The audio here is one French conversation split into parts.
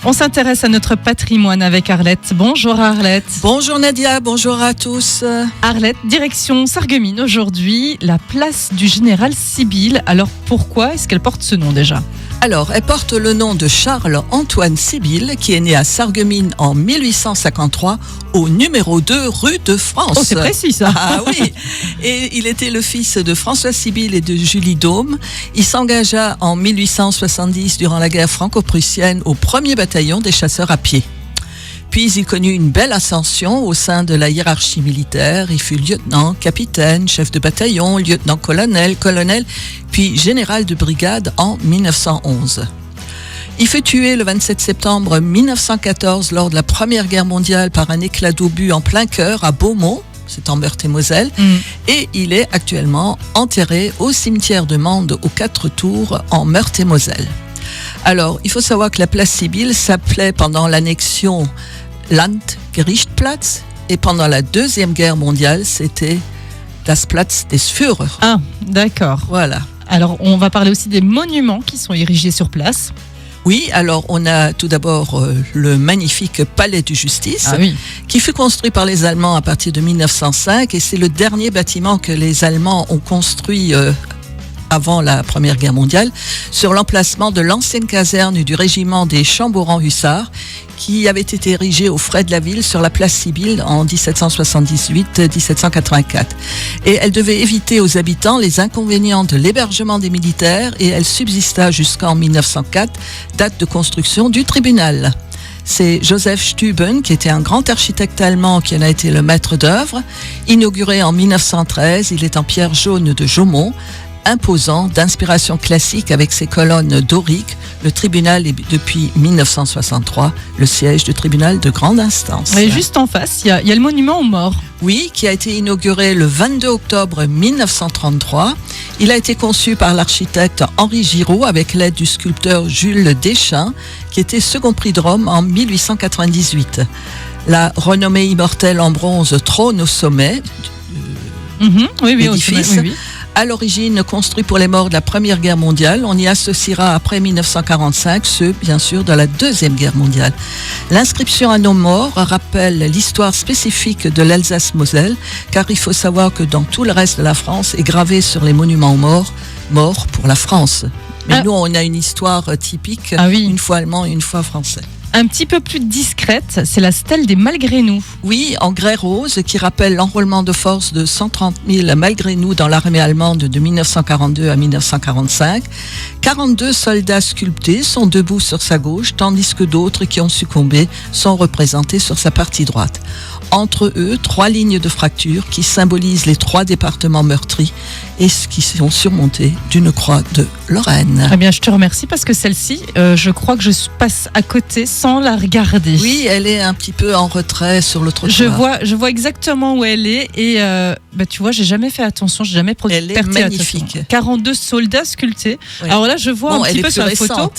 On s'intéresse à notre patrimoine avec Arlette. Bonjour Arlette. Bonjour Nadia, bonjour à tous. Arlette, direction Sarreguemines aujourd'hui, la place du général Sibylle. Alors pourquoi est-ce qu'elle porte ce nom déjà ? Alors, elle porte le nom de Charles-Antoine Sibylle, qui est né à Sarreguemines en 1853, au numéro 2 rue de France. Oh, c'est précis ça. Ah oui. Et il était le fils de François Sibylle et de Julie Daume. Il s'engagea en 1870 durant la guerre franco-prussienne au 1er bataillon des chasseurs à pied. Puis il connut une belle ascension au sein de la hiérarchie militaire. Il fut lieutenant, capitaine, chef de bataillon, lieutenant-colonel, colonel, puis général de brigade en 1911. Il fut tué le 27 septembre 1914 lors de la Première Guerre mondiale par un éclat d'obus en plein cœur à Beaumont, c'est en Meurthe-et-Moselle, et il est actuellement enterré au cimetière de Mende aux 4 Tours en Meurthe-et-Moselle. Alors, il faut savoir que la place Sibylle s'appelait pendant l'annexion Landgerichtsplatz et pendant la Deuxième Guerre mondiale, c'était das Platz des Führer. Ah, d'accord. Voilà. Alors, on va parler aussi des monuments qui sont érigés sur place. Oui, alors on a tout d'abord le magnifique Palais de Justice, qui fut construit par les Allemands à partir de 1905 et c'est le dernier bâtiment que les Allemands ont construit avant la Première Guerre mondiale, sur l'emplacement de l'ancienne caserne du régiment des Chamboran-Hussards, qui avait été érigée aux frais de la ville sur la place Sibylle en 1778-1784. Et elle devait éviter aux habitants les inconvénients de l'hébergement des militaires et elle subsista jusqu'en 1904, date de construction du tribunal. C'est Joseph Stüben, qui était un grand architecte allemand, qui en a été le maître d'œuvre. Inauguré en 1913, il est en pierre jaune de Jaumont, imposant, d'inspiration classique avec ses colonnes doriques. Le tribunal est depuis 1963 le siège du tribunal de grande instance. Et juste en face, il y a le monument aux morts. Oui, qui a été inauguré le 22 octobre 1933. Il a été conçu par l'architecte Henri Giraud avec l'aide du sculpteur Jules Deschamps, qui était second prix de Rome en 1898. La renommée immortelle en bronze trône au sommet l'édifice. Oui. À l'origine construit pour les morts de la Première Guerre mondiale, on y associera après 1945 ceux, bien sûr, de la Deuxième Guerre mondiale. L'inscription à nos morts rappelle l'histoire spécifique de l'Alsace-Moselle, car il faut savoir que dans tout le reste de la France est gravé sur les monuments aux morts pour la France. Mais nous, on a une histoire typique, une fois allemand et une fois français. Un petit peu plus discrète, c'est la stèle des malgré nous. Oui, en grès rose, qui rappelle l'enrôlement de force de 130 000 malgré nous dans l'armée allemande de 1942 à 1945. 42 soldats sculptés sont debout sur sa gauche, tandis que d'autres qui ont succombé sont représentés sur sa partie droite. Entre eux, 3 lignes de fracture qui symbolisent les 3 départements meurtris et qui sont surmontées d'une croix de Lorraine. Eh bien, je te remercie parce que celle-ci, je crois que je passe à côté sans la regarder. Oui, elle est un petit peu en retrait sur le trottoir. Je vois exactement où elle est et tu vois, j'ai jamais fait attention, j'ai jamais prêté attention. Elle est magnifique. 42 soldats sculptés. Oui. Alors là, je vois un petit peu sur la photo.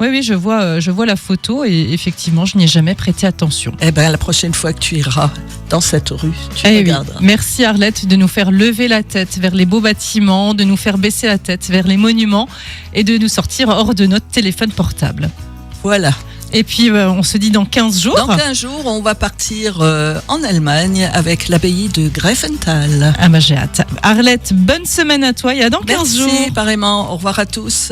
Oui, je vois la photo et effectivement, je n'y ai jamais prêté attention. Eh bien, la prochaine fois que tu iras dans cette rue, tu regarderas. Oui. Merci Arlette de nous faire lever la tête vers les beaux bâtiments, de nous faire baisser la tête vers les monuments et de nous sortir hors de notre téléphone portable. Voilà. Et puis, on se dit dans 15 jours. Dans 15 jours, on va partir en Allemagne avec l'abbaye de Greifenthal. Ah, j'ai hâte. Arlette, bonne semaine à toi et à dans 15 jours. Merci, pareillement. Au revoir à tous.